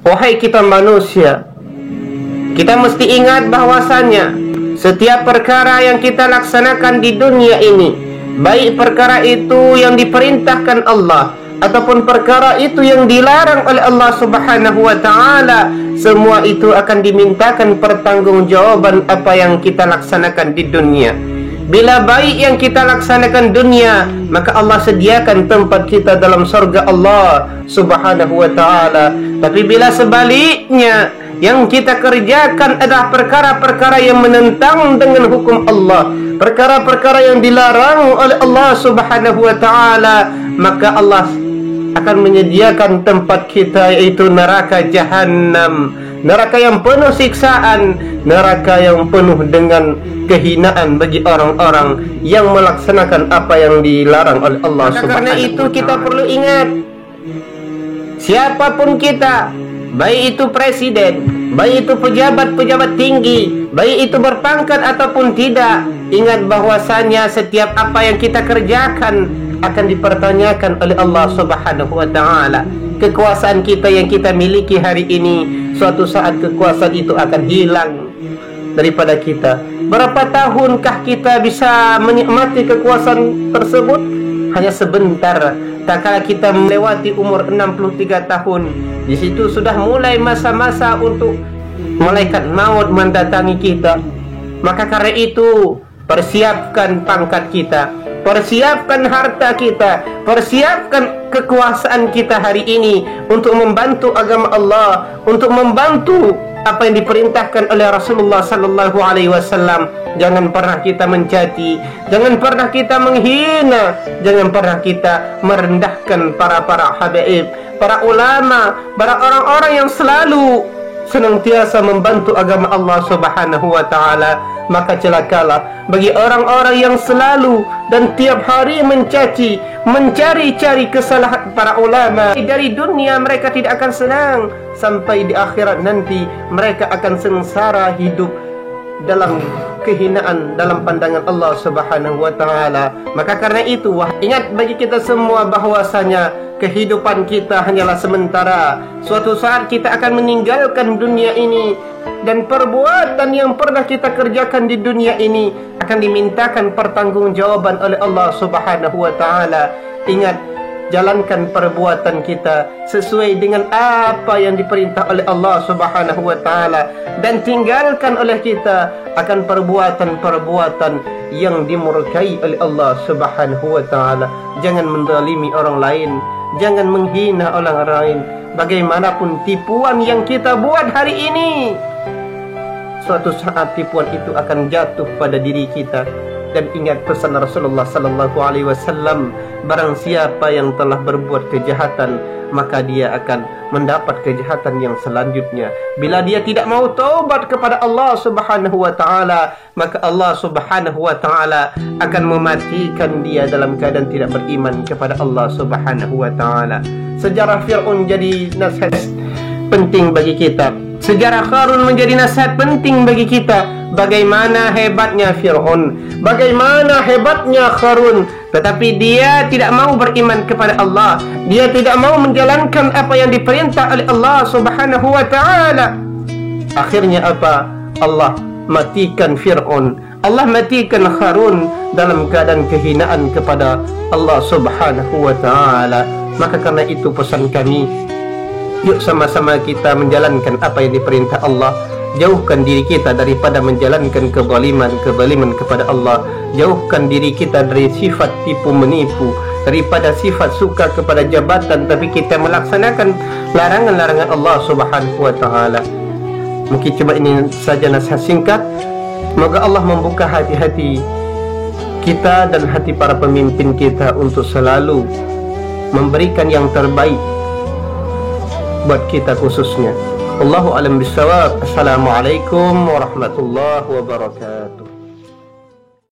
Wahai kita manusia, kita mesti ingat bahwasanya setiap perkara yang kita laksanakan di dunia ini, baik perkara itu yang diperintahkan Allah ataupun perkara itu yang dilarang oleh Allah Subhanahu wa taala, semua itu akan dimintakan pertanggungjawaban apa yang kita laksanakan di dunia. Bila baik yang kita laksanakan dunia, maka Allah sediakan tempat kita dalam surga Allah Subhanahu wa taala. Tapi bila sebaliknya, yang kita kerjakan adalah perkara-perkara yang menentang dengan hukum Allah, perkara-perkara yang dilarang oleh Allah Subhanahu wa taala, maka Allah akan menyediakan tempat kita, yaitu neraka Jahannam, neraka yang penuh siksaan, neraka yang penuh dengan kehinaan bagi orang-orang yang melaksanakan apa yang dilarang oleh Allah Subhanahu wa taala. Karena itu kita perlu ingat, siapapun kita, baik itu presiden, baik itu pejabat-pejabat tinggi, baik itu berpangkat ataupun tidak, ingat bahwasanya setiap apa yang kita kerjakan akan dipertanyakan oleh Allah Subhanahu wa taala. Kekuasaan kita yang kita miliki hari ini, suatu saat kekuasaan itu akan hilang daripada kita. Berapa tahunkah kita bisa menikmati kekuasaan tersebut? Hanya sebentar. Tak kala kita melewati umur 63 tahun, di situ sudah mulai masa-masa untuk malaikat maut mendatangi kita. Maka karena itu, persiapkan pangkat kita, persiapkan harta kita, persiapkan kekuasaan kita hari ini untuk membantu agama Allah, untuk membantu apa yang diperintahkan oleh Rasulullah sallallahu alaihi wasallam. Jangan pernah kita mencaci, jangan pernah kita menghina, jangan pernah kita merendahkan para habaib, para ulama, para orang-orang yang selalu senantiasa membantu agama Allah Subhanahu wa taala. Maka celakalah bagi orang-orang yang selalu dan tiap hari mencaci, mencari-cari kesalahan para ulama. Dari dunia mereka tidak akan senang, sampai di akhirat nanti mereka akan sengsara hidup dalam kehinaan dalam pandangan Allah Subhanahu wa taala. Maka karena itu, ingat bagi kita semua bahwasanya kehidupan kita hanyalah sementara. Suatu saat kita akan meninggalkan dunia ini, dan perbuatan yang pernah kita kerjakan di dunia ini akan dimintakan pertanggungjawaban oleh Allah Subhanahu wa taala. Ingat, jalankan perbuatan kita sesuai dengan apa yang diperintah oleh Allah Subhanahu wa taala, dan tinggalkan oleh kita akan perbuatan-perbuatan yang dimurkai oleh Allah Subhanahu wa taala. Jangan menzalimi orang lain, jangan menghina orang lain. Bagaimanapun tipuan yang kita buat hari ini, suatu saat tipuan itu akan jatuh pada diri kita. Dan ingat pesan Rasulullah sallallahu alaihi wasallam, barang siapa yang telah berbuat kejahatan, maka dia akan mendapat kejahatan yang selanjutnya. Bila dia tidak mau taubat kepada Allah Subhanahu wa taala, maka Allah Subhanahu wa taala akan mematikan dia dalam keadaan tidak beriman kepada Allah Subhanahu wa taala. Sejarah Fir'aun jadi nasihat penting bagi kita. Sejarah Qarun menjadi nasihat penting bagi kita. Bagaimana hebatnya Fir'aun, bagaimana hebatnya Qarun, tetapi dia tidak mau beriman kepada Allah. Dia tidak mau menjalankan apa yang diperintah oleh Allah Subhanahu wa taala. Akhirnya apa? Allah matikan Fir'aun, Allah matikan Qarun dalam keadaan kehinaan kepada Allah Subhanahu wa taala. Maka karena itu pesan kami, yuk sama-sama kita menjalankan apa yang diperintah Allah. Jauhkan diri kita daripada menjalankan kezaliman kepada Allah. Jauhkan diri kita dari sifat tipu menipu, daripada sifat suka kepada jabatan, tapi kita melaksanakan larangan-larangan Allah Subhanahu wa taala. Mungkin cuma ini saja nasihat singkat. Semoga Allah membuka hati-hati kita dan hati para pemimpin kita untuk selalu memberikan yang terbaik buat kita khususnya. Allahu a'lam bissawab. Assalamualaikum warahmatullahi wabarakatuh.